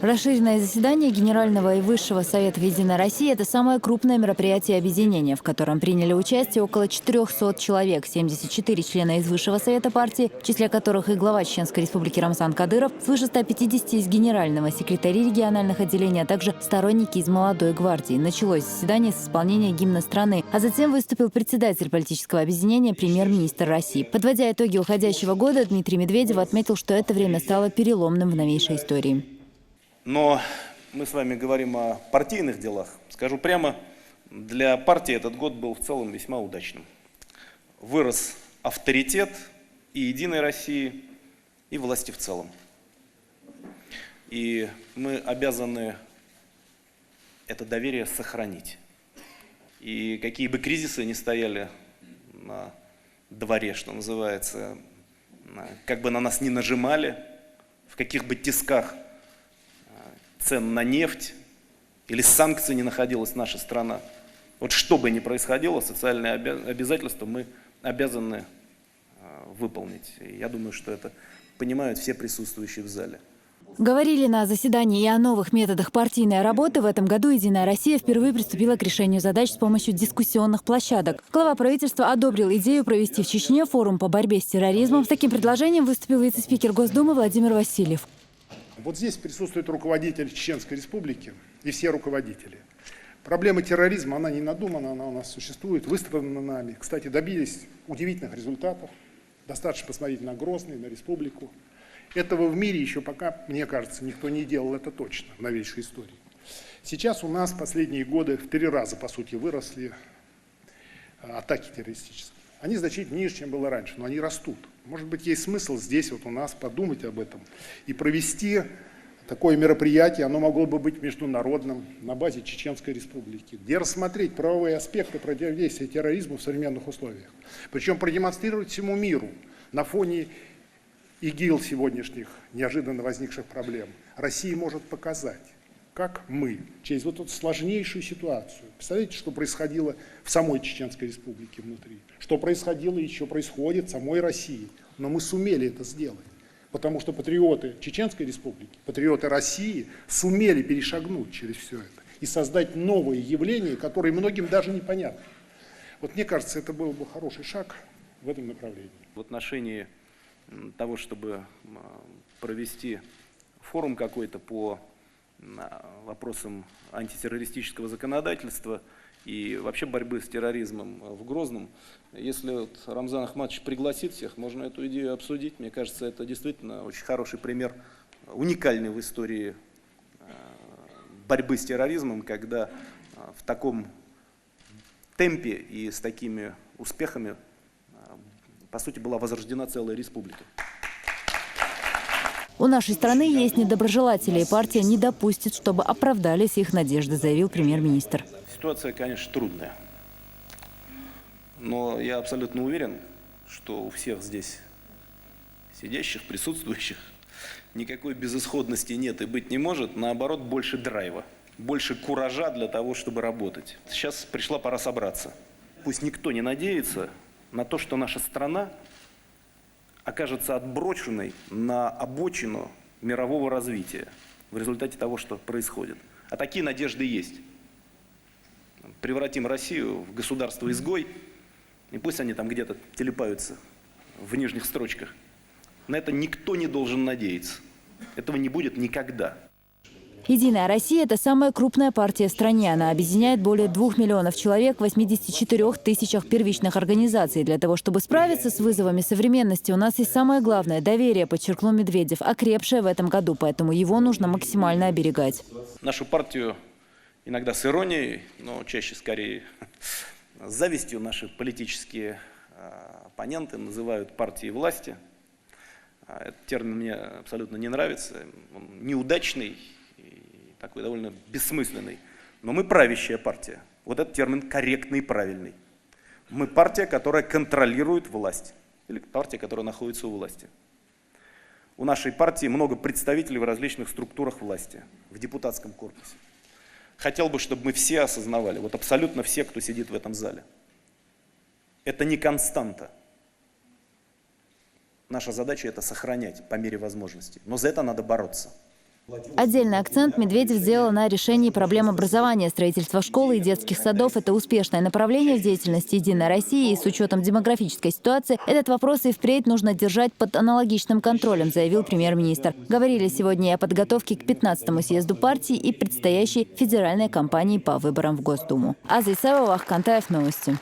Расширенное заседание Генерального и Высшего Совета «Единой России» – это самое крупное мероприятие объединения, в котором приняли участие около 400 человек, 74 члена из Высшего Совета партии, в числе которых и глава Чеченской Республики Рамзан Кадыров, свыше 150 из Генерального, секретари региональных отделений, а также сторонники из Молодой гвардии. Началось заседание с исполнения гимна страны, а затем выступил председатель политического объединения, премьер-министр России. Подводя итоги уходящего года, Дмитрий Медведев отметил, что это время стало переломным в новейшей истории. Но мы с вами говорим о партийных делах. Скажу прямо, для партии этот год был в целом весьма удачным. Вырос авторитет и «Единой России», и власти в целом. И мы обязаны это доверие сохранить. И какие бы кризисы ни стояли на дворе, что называется, как бы на нас ни нажимали, в каких бы тисках цен на нефть или санкций не находилась наша страна. Вот что бы ни происходило, социальные обязательства мы обязаны выполнить. И я думаю, что это понимают все присутствующие в зале. Говорили на заседании и о новых методах партийной работы. В этом году «Единая Россия» впервые приступила к решению задач с помощью дискуссионных площадок. Глава правительства одобрил идею провести в Чечне форум по борьбе с терроризмом. С таким предложением выступил вице-спикер Госдумы Владимир Васильев. Вот здесь присутствует руководитель Чеченской Республики и все руководители. Проблема терроризма, она не надумана, она у нас существует, выстроена нами. Кстати, добились удивительных результатов. Достаточно посмотреть на Грозный, на республику. Этого в мире еще пока, мне кажется, никто не делал, это точно, в новейшей истории. Сейчас у нас последние годы в 3 раза, по сути, выросли атаки террористические. Они значительно ниже, чем было раньше, но они растут. Может быть, есть смысл здесь вот у нас подумать об этом и провести такое мероприятие, оно могло бы быть международным, на базе Чеченской Республики, где рассмотреть правовые аспекты противодействия терроризму в современных условиях. Причем продемонстрировать всему миру на фоне ИГИЛ сегодняшних неожиданно возникших проблем. Россия может показать, как мы через вот эту сложнейшую ситуацию. Представляете, что происходило в самой Чеченской Республике внутри, что происходило и еще происходит в самой России. Но мы сумели это сделать, потому что патриоты Чеченской Республики, патриоты России сумели перешагнуть через все это и создать новые явления, которые многим даже непонятны. Вот мне кажется, это был бы хороший шаг в этом направлении. В отношении того, чтобы провести форум какой-то по вопросам антитеррористического законодательства и вообще борьбы с терроризмом в Грозном, если вот Рамзан Ахматович пригласит всех, можно эту идею обсудить. Мне кажется, это действительно очень хороший пример, уникальный в истории борьбы с терроризмом, когда в таком темпе и с такими успехами, по сути, была возрождена целая республика. У нашей страны есть недоброжелатели, и партия не допустит, чтобы оправдались их надежды, заявил премьер-министр. Ситуация, конечно, трудная. Но я абсолютно уверен, что у всех здесь сидящих, присутствующих, никакой безысходности нет и быть не может. Наоборот, больше драйва, больше куража для того, чтобы работать. Сейчас пришла пора собраться. Пусть никто не надеется на то, что наша страна окажется отброшенной на обочину мирового развития в результате того, что происходит. А такие надежды есть. Превратим Россию в государство-изгой, и пусть они там где-то телепаются в нижних строчках. На это никто не должен надеяться. Этого не будет никогда. «Единая Россия» – это самая крупная партия в стране. Она объединяет более 2 миллионов человек в 84 тысячах первичных организаций. Для того, чтобы справиться с вызовами современности, у нас есть самое главное – доверие, подчеркнул Медведев, окрепшее в этом году, поэтому его нужно максимально оберегать. Нашу партию иногда с иронией, но чаще скорее с завистью наши политические оппоненты называют партией власти. Этот термин мне абсолютно не нравится, он неудачный. Такой довольно бессмысленный. Но мы правящая партия. Вот этот термин корректный и правильный. Мы партия, которая контролирует власть. Или партия, которая находится у власти. У нашей партии много представителей в различных структурах власти. В депутатском корпусе. Хотел бы, чтобы мы все осознавали, вот абсолютно все, кто сидит в этом зале. Это не константа. Наша задача это сохранять по мере возможности. Но за это надо бороться. Отдельный акцент Медведев сделал на решении проблем образования. Строительство школ и детских садов – это успешное направление в деятельности «Единой России», и с учетом демографической ситуации этот вопрос и впредь нужно держать под аналогичным контролем, заявил премьер-министр. Говорили сегодня и о подготовке к 15-му съезду партии и предстоящей федеральной кампании по выборам в Госдуму. Аза Исаева, Вахтанг Кантаев, новости.